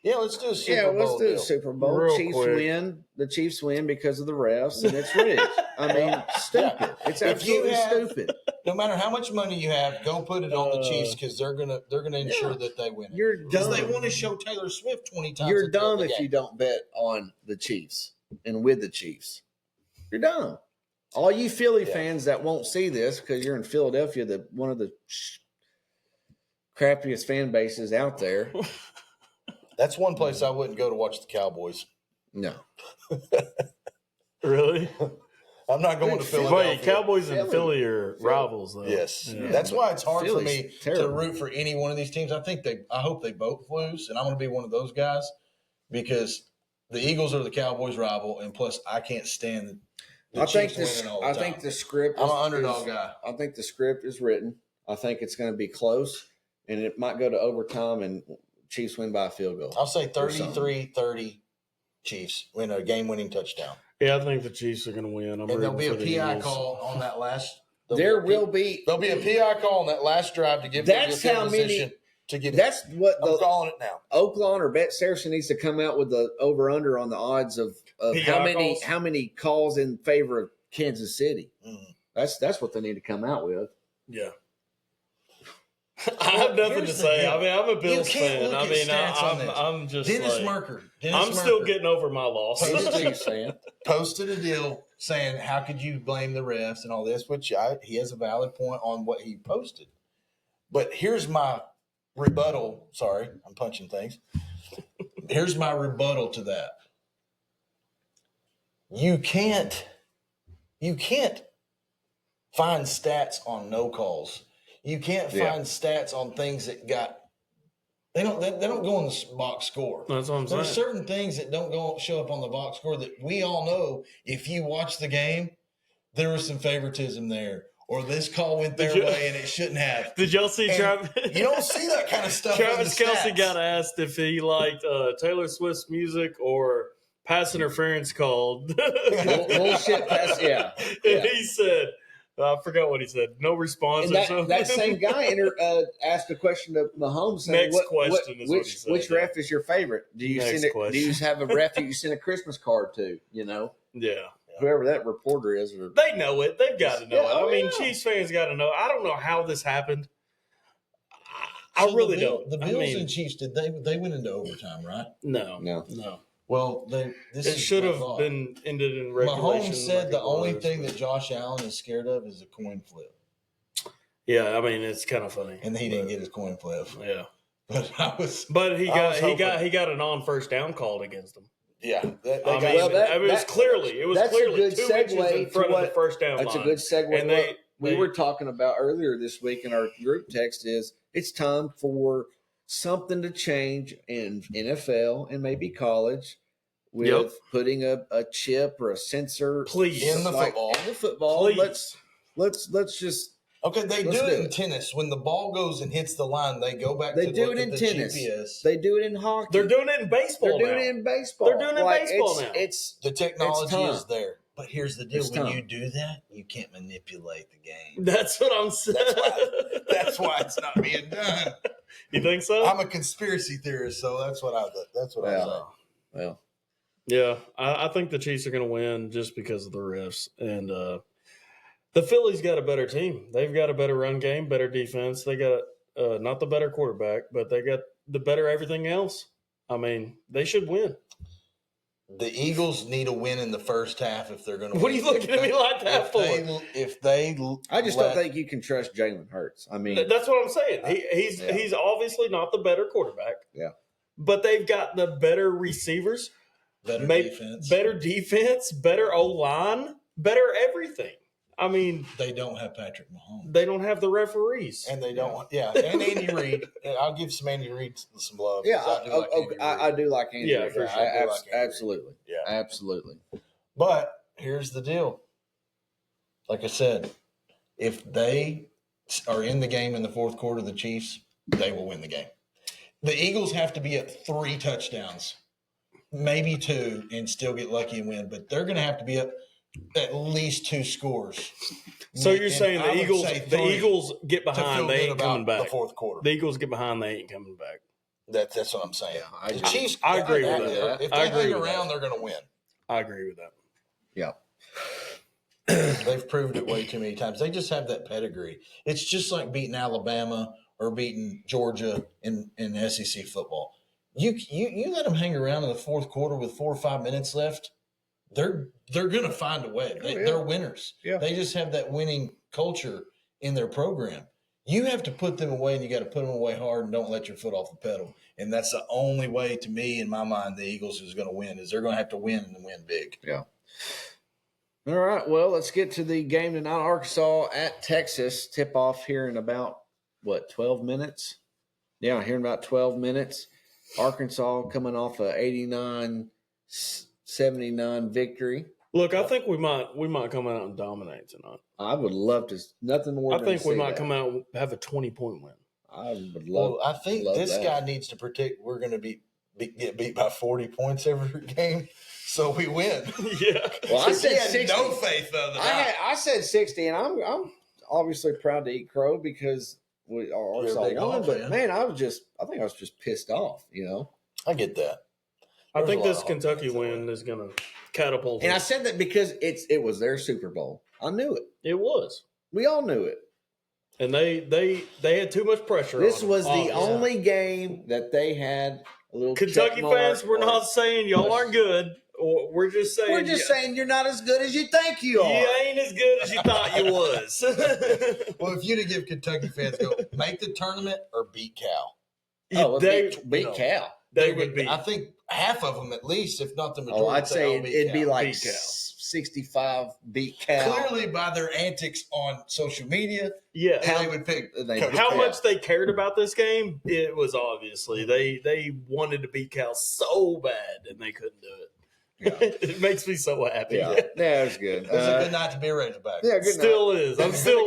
S4: Yeah, let's do a Super Bowl.
S3: Let's do
S4: deal.
S3: a Super Bowl.
S2: Real
S3: Chiefs
S2: quick.
S3: win. The Chiefs win because of the refs, and it's rigged. I mean, stupid. It's
S4: If you
S3: absolutely
S4: have-
S3: stupid.
S4: No matter how much money you have, go put it on the Chiefs because they're gonna ensure that they win.
S3: You're
S4: Because
S3: dumb.
S4: they want to show Taylor Swift 20 times.
S3: You're
S4: at the end of
S3: dumb
S4: the
S3: if you
S4: game.
S3: don't bet on the Chiefs and with the Chiefs. You're dumb. All you Philly fans that won't see this because you're in Philadelphia, one of the crappiest fan bases out there.
S4: That's one place I wouldn't go to watch the Cowboys.
S3: No.
S2: Really?
S4: I'm not going to
S3: Philly.
S4: Philadelphia.
S2: Wait, Cowboys and
S3: Philly.
S2: Philly are rivals, though.
S4: Yes,
S2: Yeah.
S4: that's why it's hard
S3: Philly's
S4: for me
S3: terrible.
S4: to root for any one of these teams. I hope they both lose, and I'm going to be one of those guys because the Eagles are the Cowboys' rival, and plus I can't stand the
S3: I think
S4: Chiefs winning all the
S3: I
S4: time.
S3: think the script.
S4: I'm an
S3: is-
S4: underdog guy.
S3: I think the script is written. I think it's going to be close, and it might go to overtime, and Chiefs win by a field goal.
S4: I'll say 33-30 Chiefs win a game-winning touchdown.
S2: Yeah, I think the Chiefs are going to win. I'm
S4: And there'll be
S2: rooting
S4: a
S2: for the
S4: PI
S2: Eagles.
S4: call on that last
S3: There'll be
S4: a PI call on that last drive to give
S3: that's
S4: them
S3: how many.
S4: To get
S3: that's
S4: it.
S3: what
S4: I'm calling it now.
S3: Oaklawn or Bet Saracen needs to come out with the over under on the odds of how many calls in favor of Kansas City.
S4: Mm.
S3: That's what they need to come out with.
S2: Yeah. I have nothing to say.
S4: Deal.
S2: I mean, I'm a Bills fan. I mean, I'm just
S4: Dennis
S2: like,
S4: Merker.
S2: I'm still getting over my loss.
S4: Posted a deal saying, how could you blame the refs and all this, which he has a valid point on what he posted. But here's my rebuttal. Sorry, I'm punching things. Here's my rebuttal to that. You can't find stats on no calls. You can't find stats on things that they don't go on the box score.
S2: That's what I'm saying.
S4: There's certain things that don't show up on the box score that we all know. If you watch the game, there was some favoritism there, or this call went their way and it shouldn't have.
S2: Did y'all see Travis?
S4: You don't see that kind of stuff.
S2: Travis Kelce got asked if he liked Taylor Swift's music or pass interference called.
S3: Bullshit pass, yeah.
S2: And he said, I forgot what he said. No response.
S3: And that same guy asked a question to Mahomes. Saying, which ref is your favorite? Do you have a ref that you send a Christmas card to? You know, whoever that reporter is.
S2: They know it. They've got to know it. I mean, Chiefs fans got to know. I don't know how this happened. I really don't.
S4: The Bills and Chiefs they went into overtime, right?
S2: No.
S4: Well,
S2: it should have been ended in regulation.
S4: Mahomes said the only thing that Josh Allen is scared of is a coin flip.
S2: Yeah, I mean it's kind of funny,
S4: and he didn't get his coin flip.
S2: Yeah,
S4: but
S2: he got an on first down called against him.
S4: Yeah,
S2: it was clearly a good 2 inches in front of the first down line.
S3: That's a good segue. And we were talking about earlier this week in our group text is it's time for something to change in NFL and maybe college with putting a chip or a sensor
S2: in
S4: the
S3: football.
S2: Please.
S3: Let's just
S4: they do it in tennis. When the ball goes and hits the line, they go back
S3: they
S4: to
S3: do
S4: look
S3: it in
S4: at the
S3: tennis.
S4: GPS.
S3: They do it in hockey.
S2: They're doing it in baseball.
S3: They're doing it in baseball.
S2: They're doing it in baseball now.
S3: It's
S4: the technology is there. But here's the deal: when
S3: you
S4: do that, you can't manipulate the game.
S2: That's what I'm saying.
S4: That's why it's not being done.
S2: You think so?
S4: I'm a conspiracy theorist, so that's what I say.
S3: Well,
S2: yeah, I think the Chiefs are going to win just because of the refs. And the Phillies got a better team. They've got a better run game, better defense. They got not the better quarterback, but they got the better everything else. I mean, they should win.
S4: The Eagles need a win in the first half if they're going to win.
S2: What are you looking at me like that for?
S3: I just don't think you can trust Jalen Hurts. I mean,
S2: that's what I'm saying. He's obviously not the better quarterback.
S3: Yeah.
S2: But they've got the better receivers,
S4: better
S2: defense, better O-line, better everything. I mean,
S4: they don't have Patrick Mahomes.
S2: They don't have the referees.
S4: And they don't and Andy Reid. I'll give Andy Reid some love.
S3: Yeah, I do like Andy Reid.
S2: For sure.
S3: Absolutely.
S4: Yeah.
S3: Absolutely.
S4: But here's the deal. Like I said, if they are in the game in the fourth quarter, the Chiefs, they will win the game. The Eagles have to be at 3 touchdowns, maybe 2, and still get lucky and win. But they're going to have to be up at least 2 scores.
S2: So you're saying the Eagles get behind, they ain't coming back.
S4: The fourth quarter.
S2: The Eagles get behind, they ain't coming back.
S4: That's what I'm saying.
S3: Yeah,
S4: the Chiefs,
S2: I agree with that.
S4: If they hang around, they're going to win.
S2: I agree with that.
S3: Yeah.
S4: They've proved it way too many times. They just have that pedigree. It's just like beating Alabama or beating Georgia in SEC football. You let them hang around in the fourth quarter with 4 or 5 minutes left, they're going to find a way. They're winners.
S3: Yeah.
S4: They just have that winning culture in their program. You have to put them away, and you got to put them away hard and don't let your foot off the pedal. And that's the only way, to me, in my mind, the Eagles is going to win, is they're going to have to win and win big.
S3: Yeah. All right, well, let's get to the game tonight. Arkansas at Texas. Tip-off here in about, 12 minutes? Yeah, here in about 12 minutes. Arkansas coming off a 89-79 victory.
S2: Look, I think we might come out and dominate tonight.
S3: I would love to. Nothing more.
S2: I think we might come out and have a 20-point win.
S3: I would love.
S4: Well, I think this guy needs to predict we're going to get beat by 40 points every game, so we win.
S2: Yeah.
S3: Well, I said 60.
S4: No faith of it.
S3: I said 60, and obviously proud to eat crow because Arkansas won. But man, I think I was just pissed off.
S4: I get that.
S2: I think this Kentucky win is going to catapult.
S3: And I said that because it was their Super Bowl. I knew it.
S2: It was.
S3: We all knew it.
S2: And they had too much pressure.
S3: This was the only game that they had a little.
S2: Kentucky fans, we're not saying y'all aren't good. We're just saying
S3: you're not as good as you think you are.
S2: You ain't as good as you thought you was.
S4: Well, if you'd have given Kentucky fans make the tournament or beat Cal.
S3: Beat Cal.
S2: They would be.
S4: I think half of them at least, if not the majority.
S3: I'd say it'd be like 65 beat Cal.
S4: Clearly, by their antics on social media,
S2: they
S4: would pick.
S2: How much they cared about this game, it was obviously they wanted to beat Cal so bad and they couldn't do it. Yeah. It makes me so happy.
S3: Yeah, it was good.
S4: It was a good night to be a Razorback.
S3: Yeah, good
S2: still
S3: night.
S2: Is. I'm still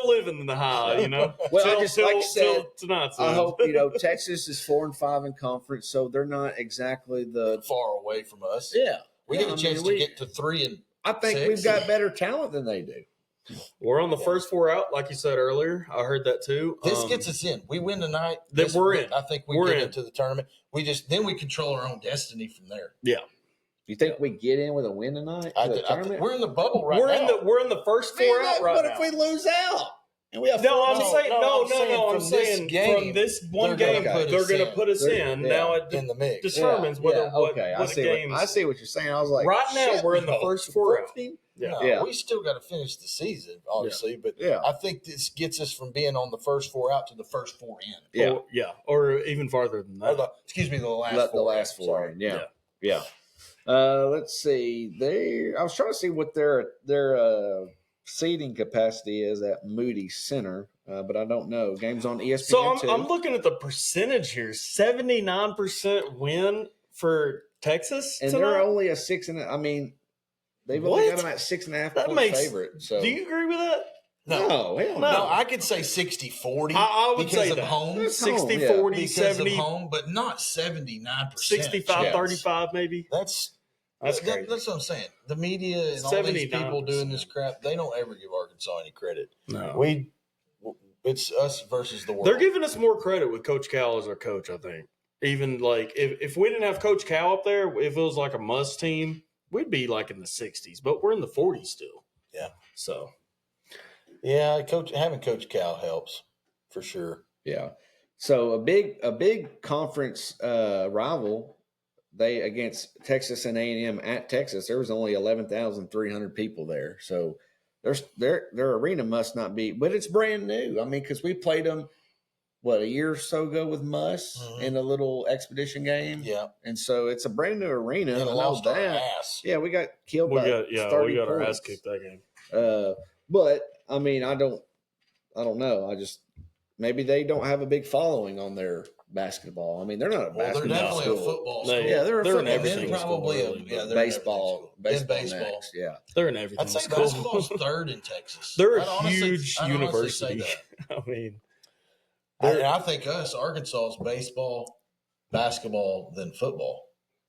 S2: living in the high.
S3: Well, I just like I said
S2: tonight.
S3: I hope Texas is 4-5 in conference, so they're not exactly the
S4: far away from us.
S3: Yeah,
S4: we get a chance to get to 3 and.
S3: I think
S4: 6.
S3: We've got better talent than they do.
S2: We're on the first 4 out, like you said earlier. I heard that too.
S4: This gets us in. We win tonight.
S2: We're in.
S4: I think we're get into the tournament. We control our own destiny from there.
S2: Yeah.
S3: You think we get in with a win tonight?
S4: We're in the bubble right now.
S2: We're in the first 4 out right now.
S3: What if we lose out? And we have
S2: I'm saying from this one game, they're going to put us in. Now it
S4: in the mix
S2: determines whether what games.
S3: I see what you're saying. I was like,
S2: right now we're in the first 4 out.
S4: We still got to finish the season, obviously, but I think this gets us from being on the first 4 out to the first 4 in.
S2: Or even farther than that.
S4: The last 4 in.
S3: Yeah. Let's see. I was trying to see what their seating capacity is at Moody Center, but I don't know. Games on ESPN.
S2: So I'm looking at the percentage here: 79% win for Texas,
S3: and
S2: tonight?
S3: they're only a 6 and. I mean, they've only got them at 6.5 point favorite. So
S2: do you agree with that?
S3: No,
S4: I could say 60-40
S2: I would
S4: because
S2: say
S4: of
S2: that.
S4: home.
S2: 60-40, 70.
S4: Of home, but not 79%.
S2: 65-35 maybe.
S4: That's crazy. That's what I'm saying. The media and all these people doing this crap, they don't ever give Arkansas any credit.
S2: No.
S4: It's us versus the world.
S2: They're giving us more credit with Coach Cal as our coach, I think. Even like if we didn't have Coach Cal up there, if it was like a must team, we'd be like in the 60s, but we're in the 40s still.
S4: Yeah.
S2: So
S4: yeah, having Coach Cal helps for sure.
S3: Yeah. So a big conference rival. They against Texas and A&M at Texas. There was only 11,300 people there. So their arena must not be, but it's brand new. I mean, because we played them a year or so ago with Muss in a little expedition game.
S4: Yeah,
S3: and so it's a brand new arena.
S4: And lost our ass.
S3: Yeah, we got killed by 30
S2: we got our
S3: points.
S2: ass kicked that game.
S3: But I mean, I don't know. Maybe they don't have a big following on their basketball. I mean, they're not a basketball
S4: They're definitely
S3: school.
S4: a football school.
S3: They're a football
S2: everything.
S4: Probably
S3: baseball. Baseball. Next. Yeah,
S2: they're in everything.
S4: I'd say
S2: school.
S4: basketball's third in Texas.
S2: They're a huge university. I mean,
S4: I think Arkansas is baseball, basketball, then football.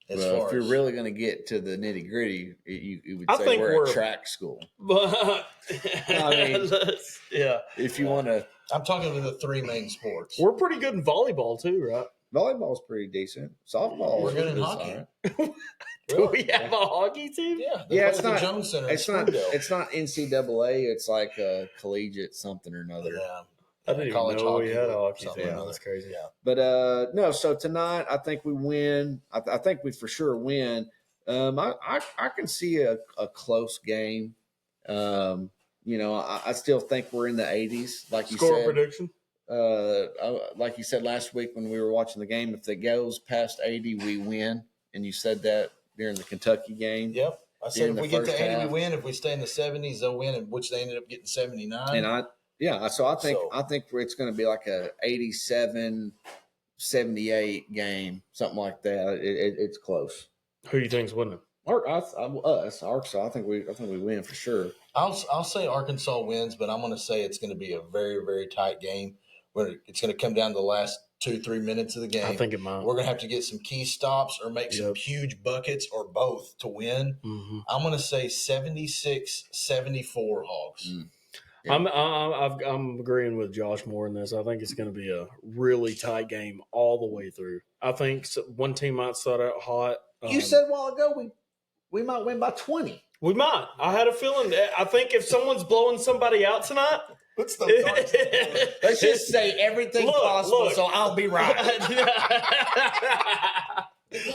S3: If you're really going to get to the nitty gritty, you would say we're a track school.
S2: But
S3: I mean,
S2: yeah.
S3: If you want to,
S4: I'm talking to the 3 main sports.
S2: We're pretty good in volleyball too, right?
S3: Volleyball's pretty decent. Softball,
S4: we're good in hockey.
S2: Do we have a hockey team?
S4: Yeah. It's not Jones Center.
S3: It's not NCAA. It's like a collegiate something or another.
S4: Yeah.
S2: I didn't even know we had a hockey team. That's crazy.
S4: Yeah.
S3: But no, so tonight I think we win. I think we for sure win. I can see a close game. I still think we're in the 80s, like you said.
S2: Score prediction?
S3: Like you said last week when we were watching the game, if it goes past 80, we win. And you said that during the Kentucky game.
S4: Yep. I said if we get to 80, we win. If we stay in the 70s, they'll win, which they ended up getting 79.
S3: And I think it's going to be like a 87, 78 game, something like that. It's close.
S2: Who do you think's winning?
S3: Us, Arkansas. I think we win for sure.
S4: I'll say Arkansas wins, but I'm going to say it's going to be a very, very tight game where it's going to come down to the last 2-3 minutes of the game.
S2: I think it might.
S4: We're going to have to get some key stops or make some huge buckets or both to win.
S2: Mm-hmm.
S4: I'm going to say 76-74 Hogs.
S3: Yeah.
S2: I'm agreeing with Josh more in this. I think it's going to be a really tight game all the way through. I think one team might start out hot.
S3: You said a while ago we might win by 20.
S2: We might. I had a feeling. I think if someone's blowing somebody out tonight,
S4: let's
S3: just say everything possible, so I'll be right.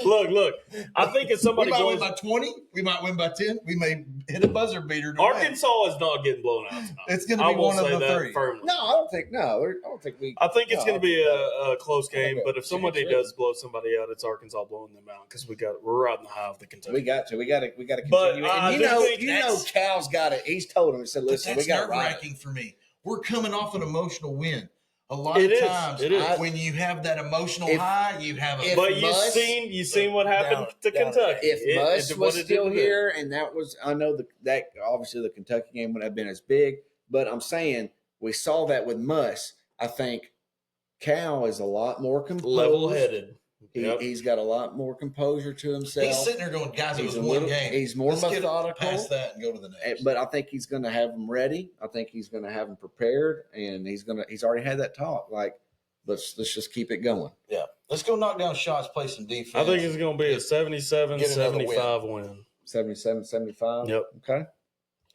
S2: Look. I think if somebody
S4: we might
S2: blows
S4: win by 20, we might win by 10. We may hit a buzzer beater.
S2: Arkansas is not getting blown out tonight.
S4: It's going to be one of the three.
S2: Firmly.
S3: No, I don't think we.
S2: I think it's going to be a close game. But if somebody does blow somebody out, it's Arkansas blowing them out because we're riding the high of the Kentucky.
S3: We got to continue.
S2: But
S3: and Cal's got it. He's told him. He said, "Listen, we got
S4: nerve-wracking for me. We're coming off an emotional win. A lot of times, when you have that emotional high, you have a.
S2: But you've seen what happened to Kentucky.
S3: If Muss was still here, and that was, I know that obviously the Kentucky game wouldn't have been as big, but I'm saying we saw that with Muss. I think Cal is a lot more composed,
S2: level-headed.
S3: He's got a lot more composure to himself.
S4: He's sitting there going, guys, it was one game.
S3: He's more methodical.
S4: Get past that and go to the next.
S3: But I think he's going to have them ready. I think he's going to have them prepared, and he's already had that talk. Like, let's just keep it going.
S4: Yeah. Let's go knock down shots, play some defense.
S2: I think it's going to be a 77-75 win.
S3: 77-75?
S2: Yep.
S3: Okay.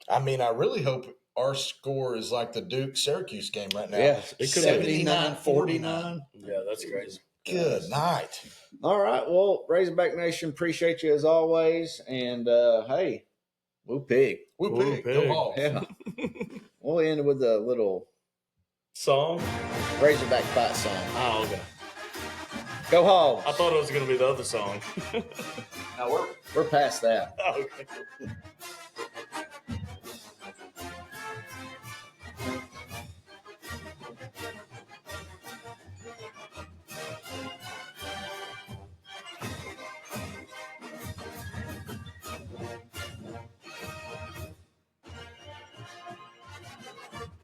S4: I mean, I really hope our score is like the Duke-Syracuse game right now.
S3: Yeah.
S2: It could
S3: 79-49.
S2: Yeah, that's crazy.
S4: Good night.
S3: All right. Well, Razorback Nation, appreciate you as always. And, hey, woo pig.
S4: Woo pig. Go Hogs.
S3: Yeah. We'll end with a little
S2: song.
S3: Razorback fight song.
S2: Oh, okay.
S3: Go Hogs.
S2: I thought it was going to be the other song.
S3: No, we're past that.
S2: Okay.